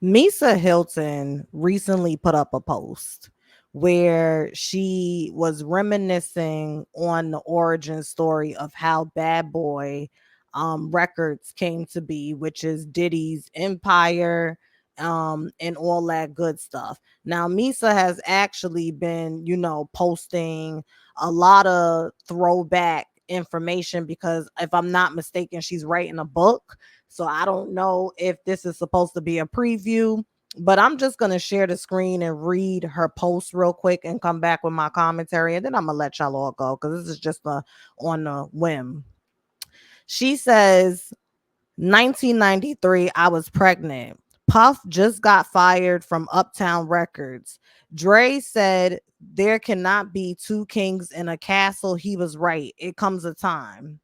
Misa Hylton recently put up a post where she was reminiscing on the origin story of how Bad Boy Records came to be, which is Diddy's empire and all that good stuff. Now, Misa has actually been, posting a lot of throwback information because if I'm not mistaken, she's writing a book, so I don't know if this is supposed to be a preview, but I'm just going to share the screen and read her post real quick and come back with my commentary. And then I'm going to let y'all all go because this is just on a whim. She says, 1993, I was pregnant. Puff just got fired from Uptown Records. Dre said, there cannot be two kings in a castle. He was right. It comes a time.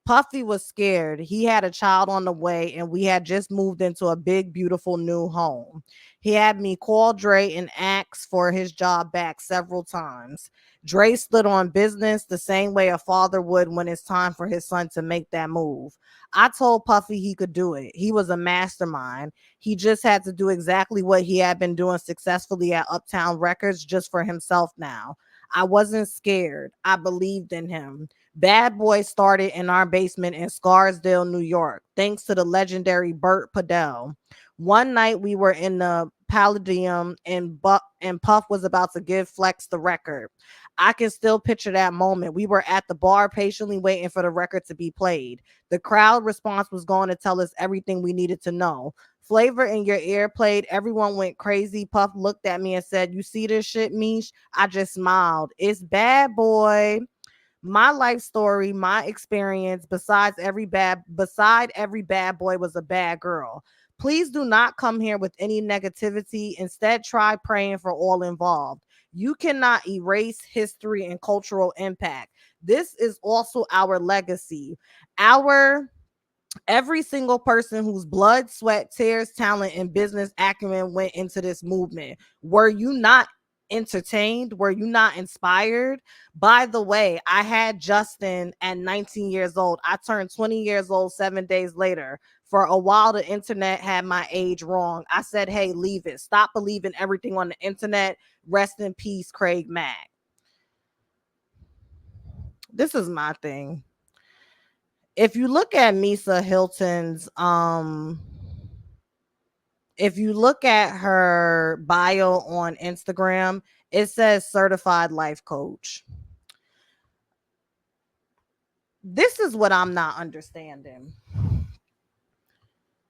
Puffy was scared. He had a child on the way, and we had just moved into a big, beautiful new home. He had me call Dre and ask for his job back several times. Dre stood on business the same way a father would when it's time for his son to make that move. I told Puffy he could do it. He was a mastermind. He just had to do exactly what he had been doing successfully at Uptown Records just for himself now. I wasn't scared. I believed in him. Bad Boy started in our basement in Scarsdale, New York, thanks to the legendary Burt Padell. One night we were in the Palladium and Puff was about to give Flex the record. I can still picture that moment. We were at the bar patiently waiting for the record to be played. The crowd response was going to tell us everything we needed to know. Flavor in Your Ear played. Everyone went crazy. Puff looked at me and said, "You see this shit, Mish?" I just smiled. It's Bad Boy. My life story, my experience, beside every bad boy was a bad girl. Please do not come here with any negativity. Instead, try praying for all involved. You cannot erase history and cultural impact. This is also our legacy. Our Every single person whose blood, sweat, tears, talent, and business acumen went into this movement. Were you not entertained? Were you not inspired? By the way, I had Justin at 19 years old. I turned 20 years old 7 days later. For a while, the internet had my age wrong. I said, hey, leave it. Stop believing everything on the internet. Rest in peace, Craig Mack. This is my thing. If you look at Misa Hylton's if you look at her bio on Instagram, it says certified life coach. This is what I'm not understanding.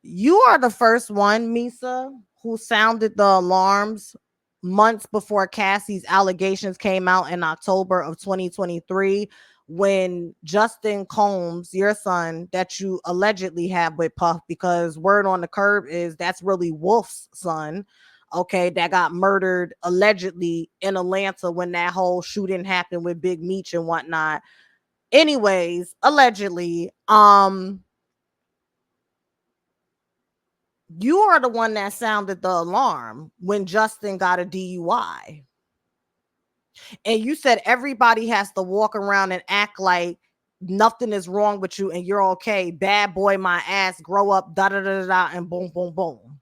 You are the first one, Misa, who sounded the alarms months before Cassie's allegations came out in October of 2023 when Justin Combs, your son, that you allegedly have with Puff, because word on the curb is that's really Wolf's son, okay, that got murdered allegedly in Atlanta when that whole shooting happened with Big Meech and whatnot. Anyways, allegedly, you are the one that sounded the alarm when Justin got a DUI. And you said everybody has to walk around and act like nothing is wrong with you and you're okay. Bad boy, my ass, grow up, da da da da, and boom, boom, boom.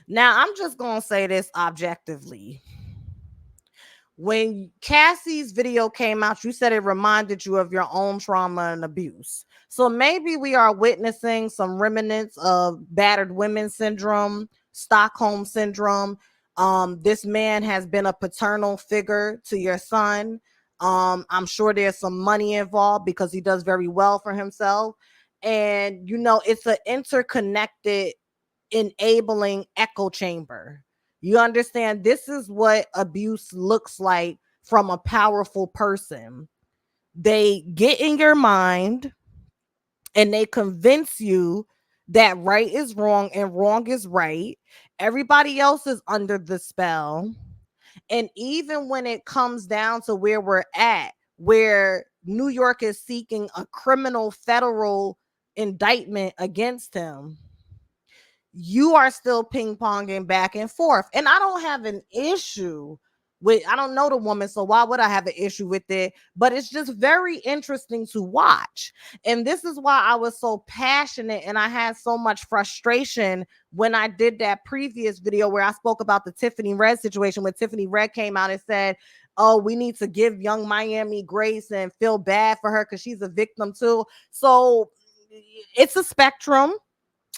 Now, I'm just going to say this objectively. When Cassie's video came out, you said it reminded you of your own trauma and abuse. So maybe we are witnessing some remnants of battered women syndrome, Stockholm syndrome. This man has been a paternal figure to your son. I'm sure there's some money involved because he does very well for himself. And, it's an interconnected, enabling echo chamber. You understand? This is what abuse looks like from a powerful person. They get in your mind and they convince you that right is wrong and wrong is right. Everybody else is under the spell. And even when it comes down to where we're at, where New York is seeking a criminal federal indictment against him, you are still ping ponging back and forth. And I don't have an issue I don't know the woman, so why would I have an issue with it? But it's just very interesting to watch. And this is why I was so passionate and I had so much frustration when I did that previous video where I spoke about the Tiffany Red situation, when Tiffany Red came out and said, oh, we need to give young Miami grace and feel bad for her because she's a victim too. So it's a spectrum.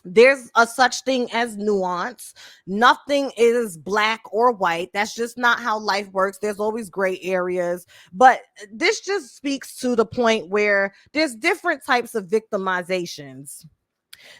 There's a such thing as nuance. Nothing is black or white. That's just not how life works. There's always gray areas. But this just speaks to the point where there's different types of victimizations.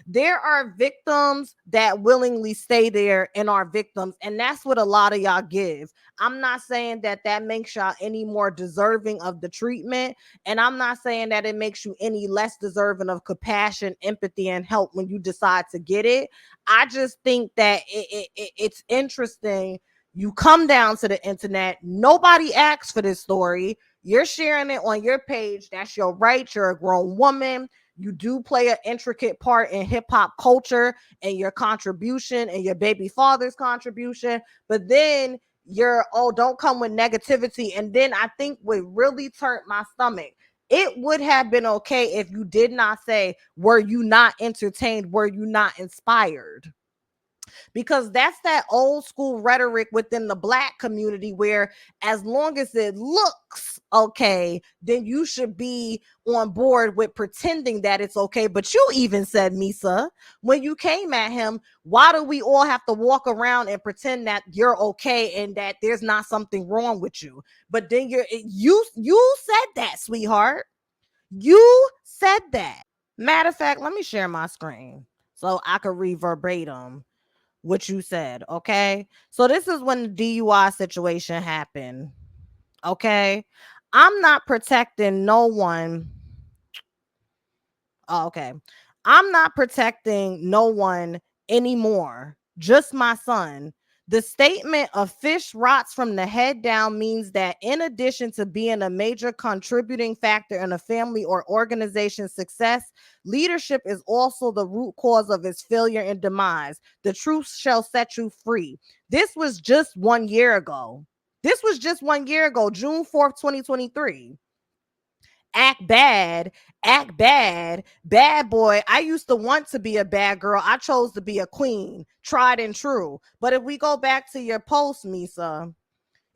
There are victims that willingly stay there and are victims, and that's what a lot of y'all give. I'm not saying that that makes y'all any more deserving of the treatment, and I'm not saying that it makes you any less deserving of compassion, empathy, and help when you decide to get it. I just think that it's interesting. You come down to the internet, nobody asks for this story, you're sharing it on your page. That's your right. You're a grown woman. You do play an intricate part in hip hop culture and your contribution and your baby father's contribution. But then you're, oh, don't come with negativity. And then I think what really turned my stomach, it would have been okay if you did not say, were you not entertained? Were you not inspired? Because that's that old school rhetoric within the black community where as long as it looks okay, then you should be on board with pretending that it's okay. But you even said, Misa, when you came at him, why do we all have to walk around and pretend that you're okay and that there's not something wrong with you? But then you said that, sweetheart. You said that. Matter of fact, let me share my screen so I could read verbatim what you said. Okay. So this is when the DUI situation happened. Okay. I'm not protecting no one. Oh, okay. I'm not protecting no one anymore. Just my son. The statement of fish rots from the head down means that in addition to being a major contributing factor in a family or organization's success, leadership is also the root cause of its failure and demise. The truth shall set you free. This was just 1 year ago. This was just 1 year ago, June 4th, 2023. Act bad, act bad, bad boy. I used to want to be a bad girl. I chose to be a queen, tried and true. But if we go back to your post, Misa,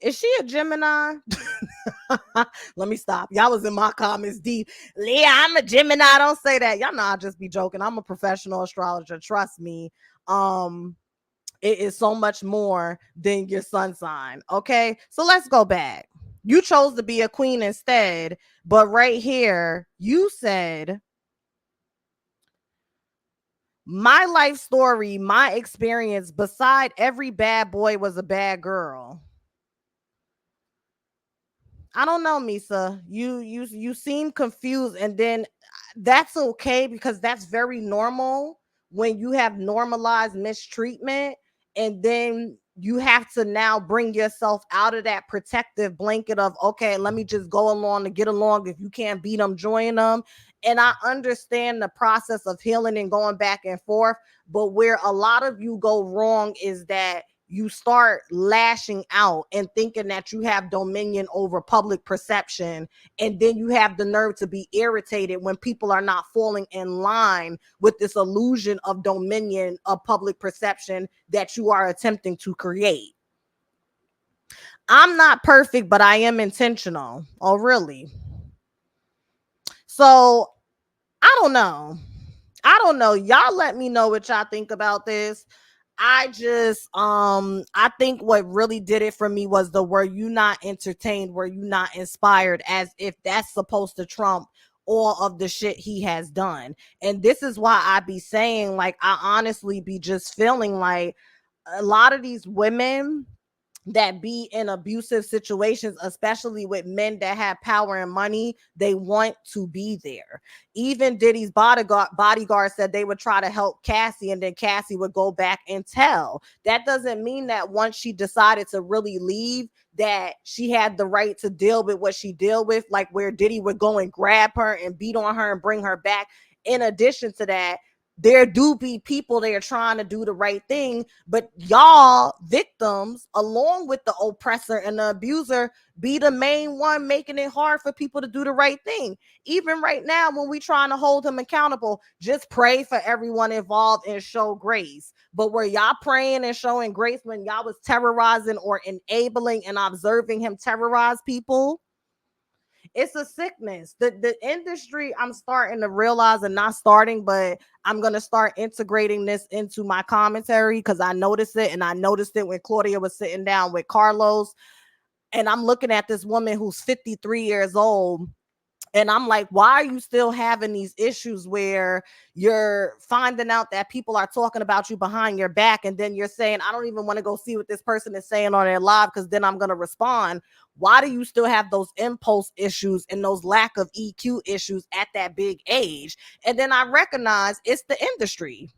is she a Gemini? Let me stop. Y'all was in my comments deep. Leah, I'm a Gemini. Don't say that. Y'all know I just be joking. I'm a professional astrologer. Trust me. It is so much more than your sun sign. Okay, so let's go back. You chose to be a queen instead, but right here you said, my life story, my experience, beside every bad boy was a bad girl. I don't know, Misa. You seem confused, and then that's okay because that's very normal when you have normalized mistreatment, and then you have to now bring yourself out of that protective blanket of, okay, let me just go along to get along. If you can't beat them, join them. And I understand the process of healing and going back and forth, but where a lot of you go wrong is that you start lashing out and thinking that you have dominion over public perception. And then you have the nerve to be irritated when people are not falling in line with this illusion of dominion of public perception that you are attempting to create. I'm not perfect, but I am intentional. Oh, really? So I don't know. I don't know. Y'all let me know what y'all think about this. I think what really did it for me was the were you not entertained, were you not inspired, as if that's supposed to trump all of the shit he has done. And this is why I be saying, like, I honestly be just feeling like a lot of these women that be in abusive situations, especially with men that have power and money, they want to be there. Even Diddy's bodyguard said they would try to help Cassie, and then Cassie would go back and tell. That doesn't mean that once she decided to really leave, that she had the right to deal with what she deal with, like where Diddy would go and grab her and beat on her and bring her back. In addition to that, there do be people that are trying to do the right thing, but y'all victims, along with the oppressor and the abuser, be the main one making it hard for people to do the right thing. Even right now, when we trying to hold him accountable, just pray for everyone involved and show grace. But were y'all praying and showing grace when y'all was terrorizing or enabling and observing him terrorize people? It's a sickness. The industry, I'm starting to realize, and not starting, but I'm gonna start integrating this into my commentary because I noticed it, and I noticed it when Claudia was sitting down with Carlos, and I'm looking at this woman who's 53 years old, and I'm like, why are you still having these issues where you're finding out that people are talking about you behind your back, and then you're saying, I don't even want to go see what this person is saying on their live because then I'm going to respond? Why do you still have those impulse issues and those lack of EQ issues at that big age? And then I recognize it's the industry.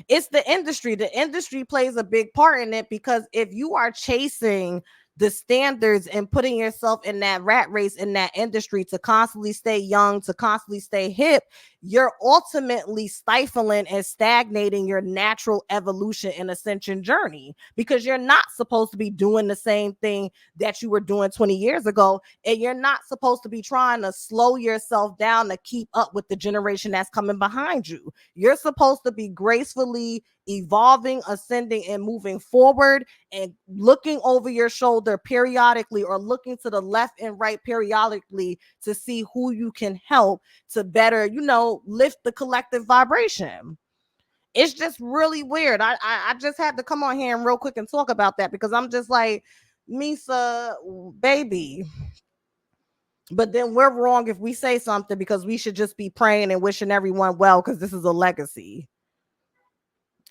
It's the industry. The industry plays a big part in it, because if you are chasing the standards and putting yourself in that rat race in that industry to constantly stay young, to constantly stay hip, you're ultimately stifling and stagnating your natural evolution and ascension journey, because you're not supposed to be doing the same thing that you were doing 20 years ago, and you're not supposed to be trying to slow yourself down to keep up with the generation that's coming behind you. You're supposed to be gracefully evolving, ascending, and moving forward, and looking over your shoulder periodically, or looking to the left and right periodically, to see who you can help to better, lift the collective vibration. It's just really weird. I just had to come on here and real quick and talk about that, because I'm just like, Misa, baby. But then we're wrong if we say something, because we should just be praying and wishing everyone well, because this is a legacy.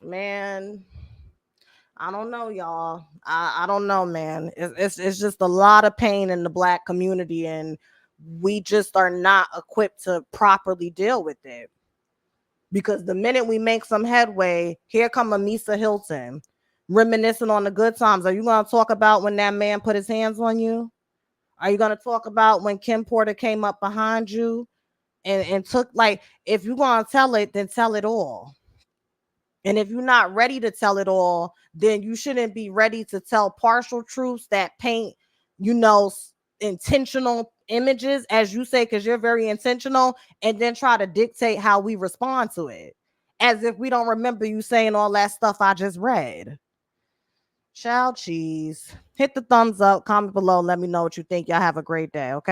Man, I don't know, y'all. I don't know, man. It's just a lot of pain in the Black community, and we just are not equipped to properly deal with it. Because the minute we make some headway, here come a Misa Hylton reminiscing on the good times. Are you going to talk about when that man put his hands on you? Are you going to talk about when Kim Porter came up behind you and took, like, if you're going to tell it, then tell it all. And if you're not ready to tell it all, then you shouldn't be ready to tell partial truths that paint, you know, intentional images, as you say, because you're very intentional, and then try to dictate how we respond to it, as if we don't remember you saying all that stuff I just read. Child cheese. Hit the thumbs up, comment below, let me know what you think. Y'all have a great day, okay?